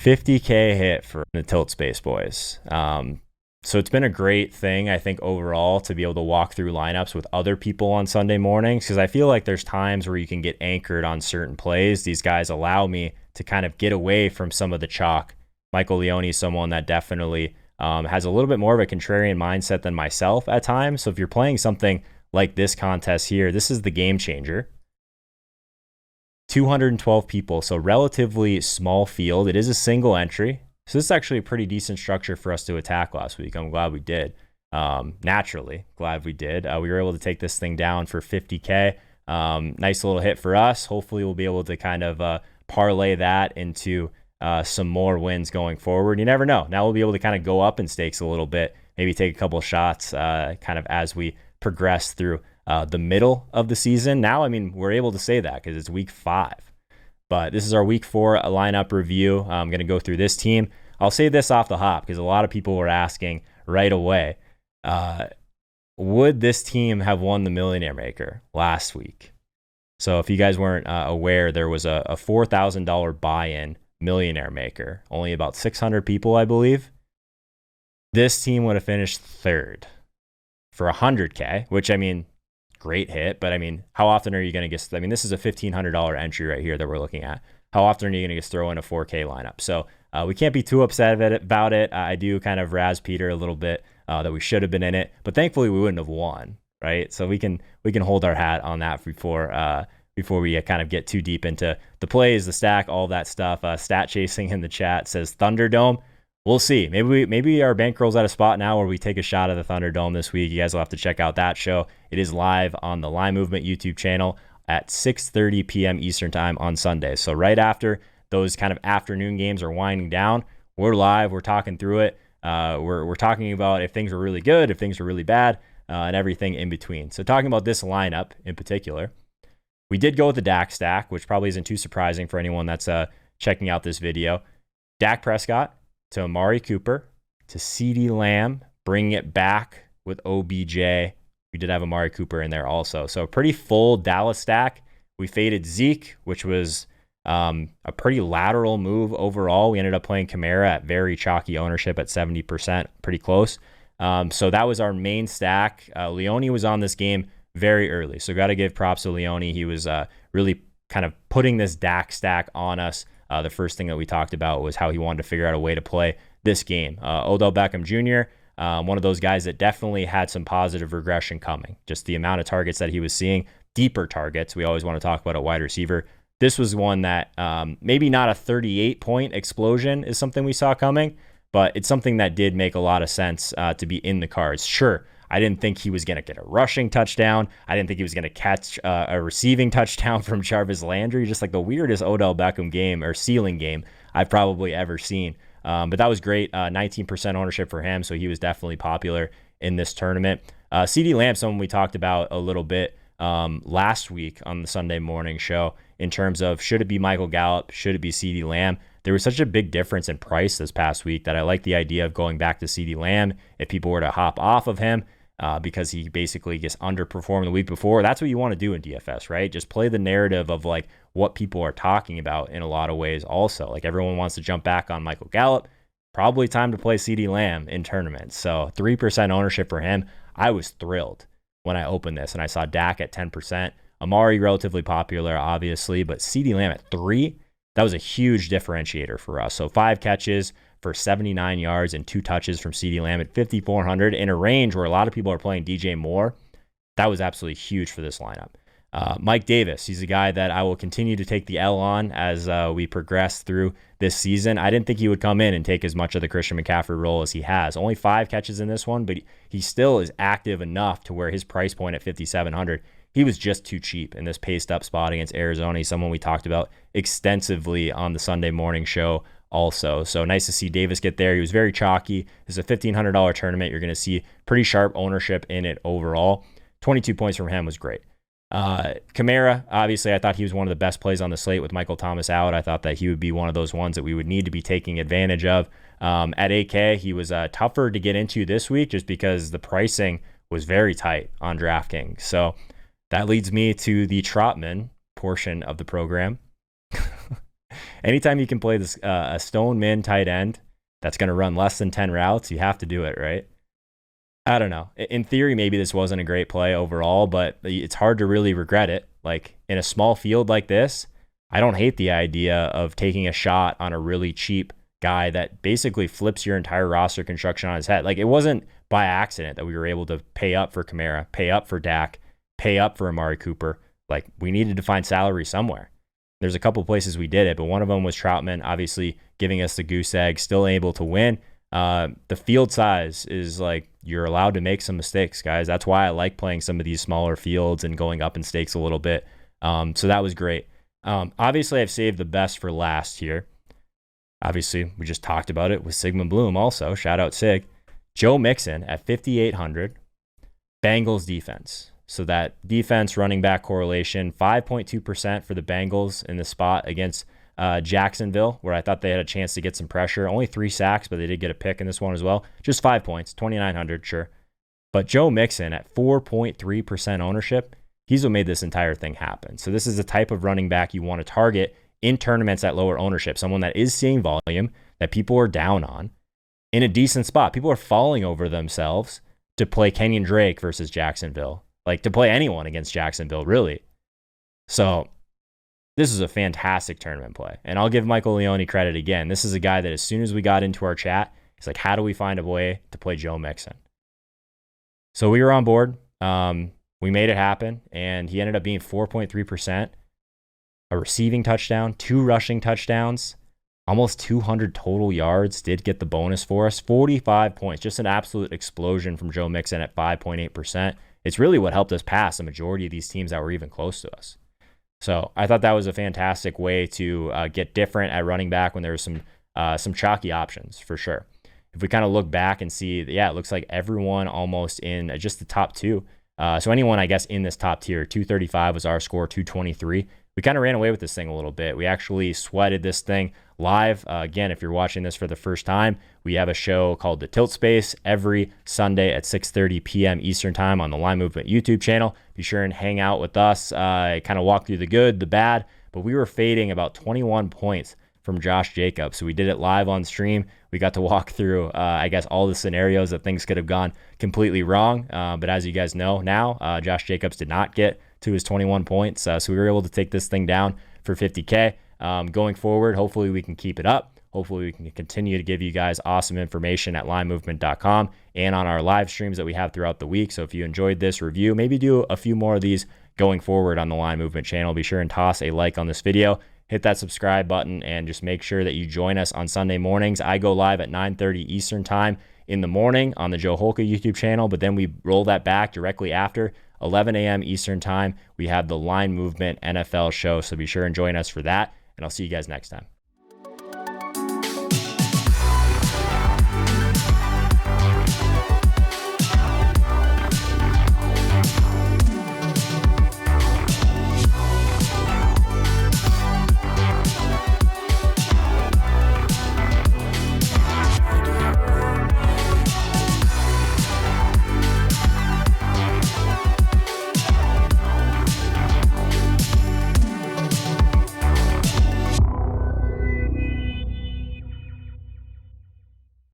50K hit for the Tilt Space boys. So it's been a great thing, I think, overall to be able to walk through lineups with other people on Sunday mornings, because I feel like there's times where you can get anchored on certain plays. These guys allow me to kind of get away from some of the chalk. Michael Leone is someone that definitely has a little bit more of a contrarian mindset than myself at times. So if you're playing something like this contest here, this is the game changer. 212 people, so relatively small field. It is a single entry. So this is actually a pretty decent structure for us to attack last week. I'm glad we did. Naturally, glad we did. We were able to take this thing down for 50K. Nice little hit for us. Hopefully we'll be able to kind of parlay that into some more wins going forward. You never know. Now we'll be able to kind of go up in stakes a little bit, maybe take a couple shots kind of as we progress through the middle of the season. Now, I mean, we're able to say that because it's week 5. But this is our week 4 lineup review. I'm going to go through this team. I'll say this off the hop because a lot of people were asking right away, would this team have won the Millionaire Maker last week? So if you guys weren't aware, there was a $4,000 buy-in Millionaire Maker. Only about 600 people, I believe. This team would have finished 3rd for 100K, which, I mean, great hit. But, I mean, how often are you going to get... I mean, this is a $1,500 entry right here that we're looking at. How often are you going to just throw in a 4K lineup? So we can't be too upset about it. I do kind of razz Peter a little bit that we should have been in it, but thankfully we wouldn't have won, right? So we can hold our hat on that before we kind of get too deep into the plays, the stack, all that stuff. Stat chasing in the chat says Thunderdome. We'll see. Maybe our bankroll's at a spot now where we take a shot at the Thunderdome this week. You guys will have to check out that show. It is live on the Line Movement YouTube channel at 6:30 p.m. Eastern time on Sunday. So right after those kind of afternoon games are winding down, we're live. We're talking through it. We're talking about if things were really good, if things were really bad, and everything in between. So talking about this lineup in particular, we did go with the Dak stack, which probably isn't too surprising for anyone that's checking out this video. Dak Prescott to Amari Cooper to CeeDee Lamb, bringing it back with OBJ. We did have Amari Cooper in there also. So a pretty full Dallas stack. We faded Zeke, which was a pretty lateral move overall. We ended up playing Kamara at very chalky ownership at 70%, pretty close. So that was our main stack. Leone was on this game very early. So got to give props to Leone. He was really kind of putting this Dak stack on us. The first thing that we talked about was how he wanted to figure out a way to play this game. Odell Beckham Jr., one of those guys that definitely had some positive regression coming. Just the amount of targets that he was seeing, deeper targets. We always want to talk about a wide receiver. This was one that maybe not a 38-point explosion is something we saw coming, but it's something that did make a lot of sense to be in the cards. Sure, I didn't think he was going to get a rushing touchdown. I didn't think he was going to catch a receiving touchdown from Jarvis Landry, just like the weirdest Odell Beckham game or ceiling game I've probably ever seen. But that was great. 19% ownership for him, so he was definitely popular in this tournament. CeeDee Lamb, someone we talked about a little bit last week on the Sunday morning show in terms of should it be Michael Gallup, should it be CeeDee Lamb? There was such a big difference in price this past week that I like the idea of going back to CeeDee Lamb if people were to hop off of him because he basically just underperformed the week before. That's what you want to do in DFS, right? Just play the narrative of like what people are talking about in a lot of ways also. Like everyone wants to jump back on Michael Gallup. Probably time to play CeeDee Lamb in tournaments. So 3% ownership for him. I was thrilled when I opened this and I saw Dak at 10%. Amari relatively popular, obviously, but CeeDee Lamb at 3, that was a huge differentiator for us. So 5 catches for 79 yards and 2 touches from CeeDee Lamb at 5,400 in a range where a lot of people are playing DJ Moore. That was absolutely huge for this lineup. Mike Davis, he's a guy that I will continue to take the L on as we progress through this season. I didn't think he would come in and take as much of the Christian McCaffrey role as he has. Only 5 catches in this one, but he still is active enough to where his price point at 5,700, he was just too cheap in this paced up spot against Arizona. He's someone we talked about extensively on the Sunday morning show also. So nice to see Davis get there. He was very chalky. This is a $1,500 tournament. You're going to see pretty sharp ownership in it overall. 22 points from him was great. Kamara, obviously, I thought he was one of the best plays on the slate with Michael Thomas out. I thought that he would be one of those ones that we would need to be taking advantage of. At 8K, he was tougher to get into this week just because the pricing was very tight on DraftKings. So that leads me to the Trotman portion of the program. anytime you can play this a stone min tight end that's going to run less than 10 routes, you have to do it, right? I don't know. In theory, maybe this wasn't a great play overall, but it's hard to really regret it. Like in a small field like this, I don't hate the idea of taking a shot on a really cheap guy that basically flips your entire roster construction on his head. Like it wasn't by accident that we were able to pay up for Kamara, pay up for Dak, pay up for Amari Cooper. Like we needed to find salary somewhere. There's a couple places we did it, but one of them was Troutman, obviously giving us the goose egg, still able to win. The field size is like, you're allowed to make some mistakes, guys. That's why I like playing some of these smaller fields and going up in stakes a little bit. So that was great. Obviously, I've saved the best for last here. Obviously, we just talked about it with Sigmund Bloom also. Shout out Sig. Joe Mixon at 5,800. Bengals defense. So that defense running back correlation, 5.2% for the Bengals in the spot against Jacksonville, where I thought they had a chance to get some pressure. Only 3 sacks, but they did get a pick in this one as well. Just 5 points, 2,900, sure. But Joe Mixon at 4.3% ownership, he's what made this entire thing happen. So this is the type of running back you want to target in tournaments at lower ownership, someone that is seeing volume, that people are down on, in a decent spot. People are falling over themselves to play Kenyon Drake versus Jacksonville, like to play anyone against Jacksonville, really. So this is a fantastic tournament play. And I'll give Michael Leone credit again. This is a guy that as soon as we got into our chat, he's like, how do we find a way to play Joe Mixon? So we were on board. We made it happen, and he ended up being 4.3%, a receiving touchdown, 2 rushing touchdowns, almost 200 total yards, did get the bonus for us, 45 points, just an absolute explosion from Joe Mixon at 5.8%. It's really what helped us pass the majority of these teams that were even close to us. So I thought that was a fantastic way to get different at running back when there was some chalky options for sure. If we kind of look back and see, yeah, it looks like everyone almost in just the top 2. So anyone, I guess, in this top tier, 235 was our score, 223. We kind of ran away with this thing a little bit. We actually sweated this thing live. Again, if you're watching this for the first time, we have a show called The Tilt Space every Sunday at 6:30 p.m. Eastern Time on the Line Movement YouTube channel. Be sure and hang out with us, kind of walk through the good, the bad. But we were fading about 21 points from Josh Jacobs. So we did it live on stream. We got to walk through, I guess, all the scenarios that things could have gone completely wrong. But as you guys know now, Josh Jacobs did not get to his 21 points. So we were able to take this thing down for 50K. Going forward, hopefully we can keep it up. Hopefully we can continue to give you guys awesome information at linemovement.com and on our live streams that we have throughout the week. So if you enjoyed this review, maybe do a few more of these going forward on the Line Movement channel. Be sure and toss a like on this video. Hit that subscribe button and just make sure that you join us on Sunday mornings. I go live at 9:30 Eastern Time in the morning on the Joe Holka YouTube channel, but then we roll that back directly after 11 a.m. Eastern Time. We have the Line Movement NFL show, so be sure and join us for that, and I'll see you guys next time.